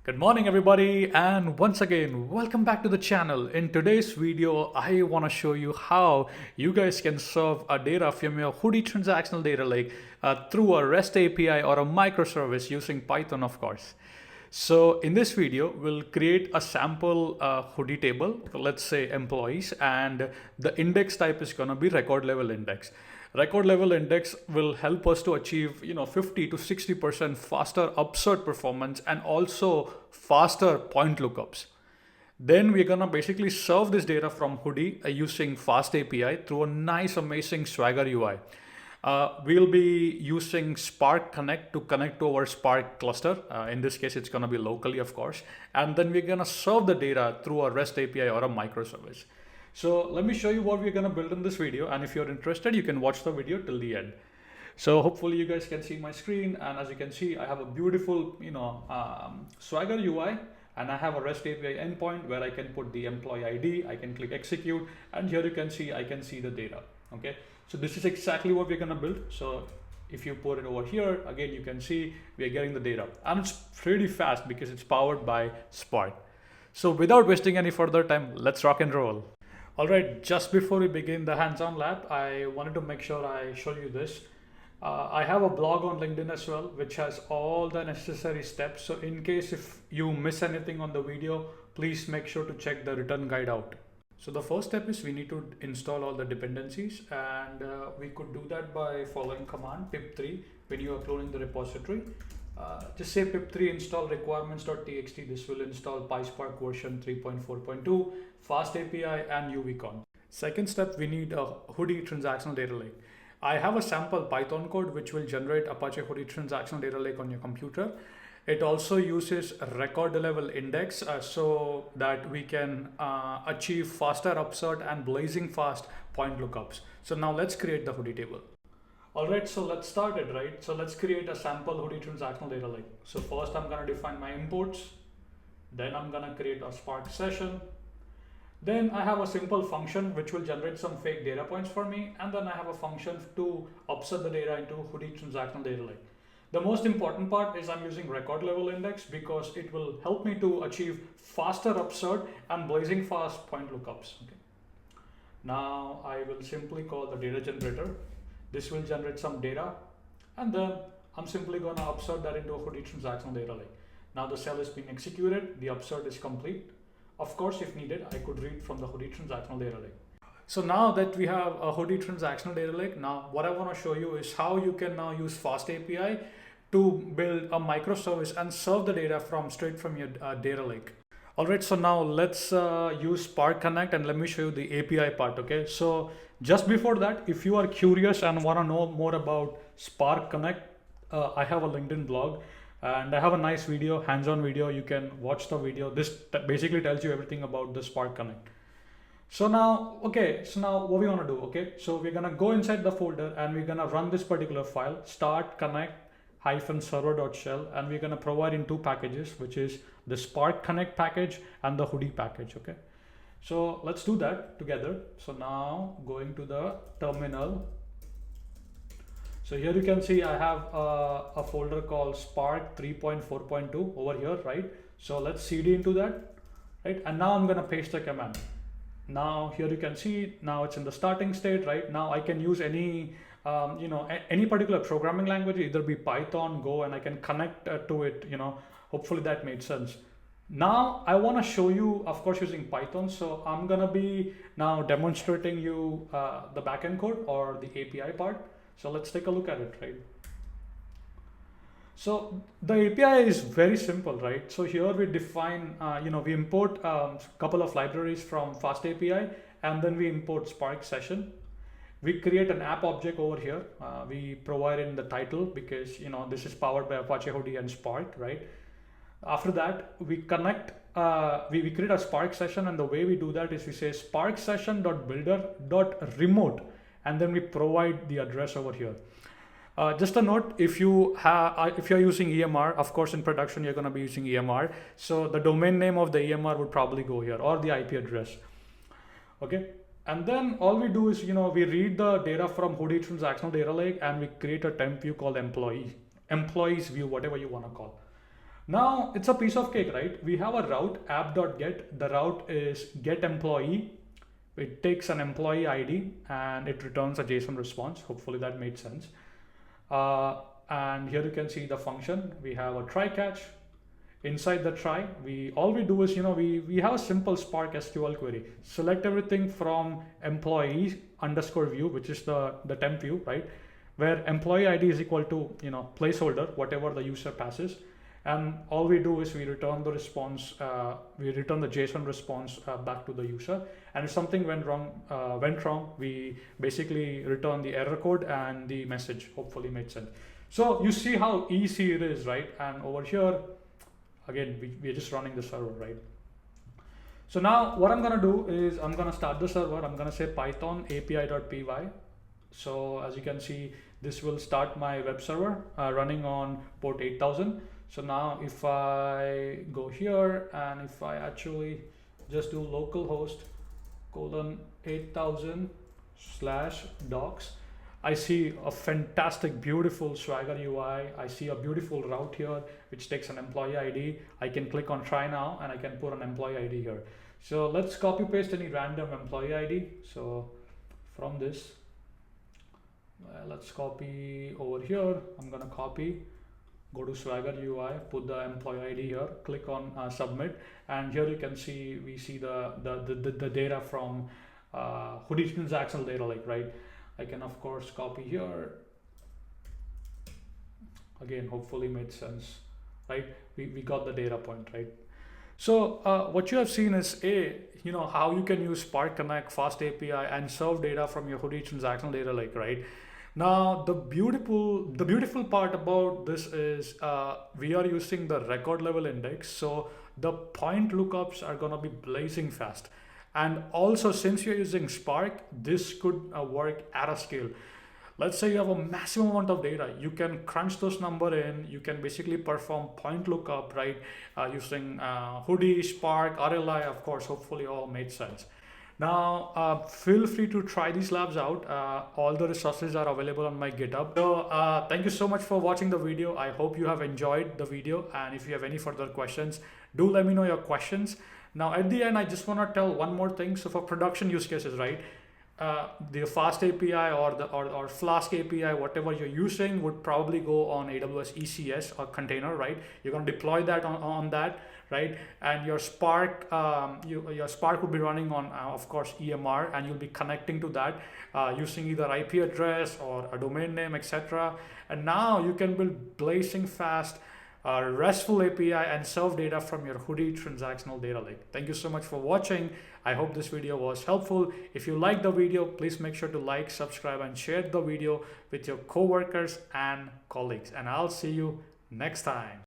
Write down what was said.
Good morning everybody, and once again welcome back to the channel. In today's video I want to show you how you guys can serve a data from your Hudi transactional data lake through a REST API or a microservice using Python, of course. So in this video we'll create a sample Hudi table, let's say employees, and the index type is going to be record level index. Record level index will help us to achieve 50 to 60% faster upsert performance and also faster point lookups. Then we're gonna basically serve this data from Hudi using FastAPI through a nice amazing Swagger UI. We'll be using Spark Connect to connect to our Spark cluster. In this case, it's gonna be locally, of course. And then we're gonna serve the data through a REST API or a microservice. So let me show you what we're gonna build in this video, and if you're interested, you can watch the video till the end. So hopefully you guys can see my screen, and as you can see, I have a beautiful Swagger UI, and I have a REST API endpoint where I can put the employee ID, I can click execute, and here you can see I can see the data. Okay, so this is exactly what we're gonna build. So if you put it over here, again you can see we are getting the data, and it's pretty fast because it's powered by Spark. So without wasting any further time, let's rock and roll. All right, just before we begin the hands-on lab, I wanted to make sure I show you this. I have a blog on LinkedIn as well, which has all the necessary steps. So in case if you miss anything on the video, please make sure to check the written guide out. So the first step is we need to install all the dependencies, and we could do that by following command pip3 when you are cloning the repository. Just say pip3 install requirements.txt. This will install PySpark version 3.4.2, FastAPI, and UVCon. Second step, we need a Hudi transactional data lake. I have a sample Python code which will generate Apache Hudi transactional data lake on your computer. It also uses record level index so that we can achieve faster upsert and blazing fast point lookups. So now let's create the Hudi table. All right, so let's start it, right? So let's create a sample Hudi transactional data lake. So first I'm gonna define my imports. Then I'm gonna create a Spark session. Then I have a simple function which will generate some fake data points for me. And then I have a function to upsert the data into Hudi transactional data lake. The most important part is I'm using record level index because it will help me to achieve faster upsert and blazing fast point lookups. Okay. Now I will simply call the data generator. This will generate some data, and then I'm simply going to upsert that into a Hudi transactional data lake. Now the cell is being executed, the upsert is complete. Of course, if needed, I could read from the Hudi transactional data lake. So now that we have a Hudi transactional data lake, now what I want to show you is how you can now use FastAPI to build a microservice and serve the data straight from your data lake. All right, so now let's use Spark Connect, and let me show you the API part. Okay, so just before that, if you are curious and want to know more about Spark Connect, I have a LinkedIn blog and I have a nice video, hands-on video. You can watch the video. This basically tells you everything about the Spark Connect. So now, what we want to do, okay? So we're gonna go inside the folder and we're gonna run this particular file, start connect -server.shell, and we're gonna provide in two packages, which is the Spark Connect package and the Hudi package, okay? So let's do that together. So now going to the terminal. So here you can see I have a folder called Spark 3.4.2 over here, right? So let's cd into that, right? And now I'm gonna paste the command. Now here you can see now it's in the starting state, right? Now I can use any any particular programming language, either be Python, Go, and I can connect to it. Hopefully that made sense. Now I want to show you, of course, using Python. So I'm gonna be now demonstrating you the backend code or the API part. So let's take a look at it, right? So the API is very simple, right? So here we define, we import a couple of libraries from FastAPI, and then we import Spark session. We create an app object over here. We provide in the title because this is powered by Apache Hudi and Spark, right? After that, we connect, we create a Spark session, and the way we do that is we say spark session.builder.remote, and then we provide the address over here. Just a note, if you're using EMR, of course in production you're going to be using EMR, so the domain name of the EMR would probably go here, or the IP address. Okay, and then all we do is we read the data from Hudi transactional data lake, and we create a temp view called employees view, whatever you want to call. Now it's a piece of cake, right? We have a route app.get. The route is get employee. It takes an employee ID and it returns a JSON response. Hopefully that made sense. And here you can see the function. We have a try catch. Inside the try, all we do is, we have a simple Spark SQL query. Select everything from employee underscore view, which is the temp view, right? Where employee ID is equal to, placeholder, whatever the user passes. And all we do is we return the response, we return the JSON response back to the user. And if something went wrong, we basically return the error code and the message. Hopefully made sense. So you see how easy it is, right? And over here, again, we're just running the server, right? So now what I'm gonna do is I'm gonna start the server. I'm gonna say Python api.py. So as you can see, this will start my web server running on port 8000. So now if I go here and if I actually just do localhost :8000/docs, I see a fantastic, beautiful Swagger UI. I see a beautiful route here, which takes an employee ID. I can click on try now and I can put an employee ID here. So let's copy paste any random employee ID. So from this, let's copy over here. I'm gonna copy, go to Swagger UI, put the employee ID here, click on submit, and here you can see, we see the data from Hudi transactional data lake, right? I can of course copy here. Again, hopefully made sense, right? We got the data point, right? So what you have seen is how you can use Spark Connect, FastAPI, and serve data from your Hudi transactional data lake, right? Now the beautiful part about this is we are using the record level index, so the point lookups are gonna be blazing fast. And also, since you're using Spark, this could work at a scale. Let's say you have a massive amount of data. You can crunch those number in. You can basically perform point lookup, right? Using Hudi, Spark, RLI, of course, hopefully all made sense. Now, feel free to try these labs out. All the resources are available on my GitHub. So thank you so much for watching the video. I hope you have enjoyed the video. And if you have any further questions, do let me know your questions. Now at the end, I just want to tell one more thing. So for production use cases, right? The FastAPI or Flask API, whatever you're using, would probably go on AWS ECS or container, right? You're going to deploy that on that, right? And your Spark, your Spark will be running on, of course, EMR, and you'll be connecting to that using either IP address or a domain name, etc. And now you can build blazing fast RESTful API and serve data from your Hudi transactional data lake. Thank you so much for watching. I hope this video was helpful. If you liked the video, please make sure to like, subscribe, and share the video with your coworkers and colleagues. And I'll see you next time.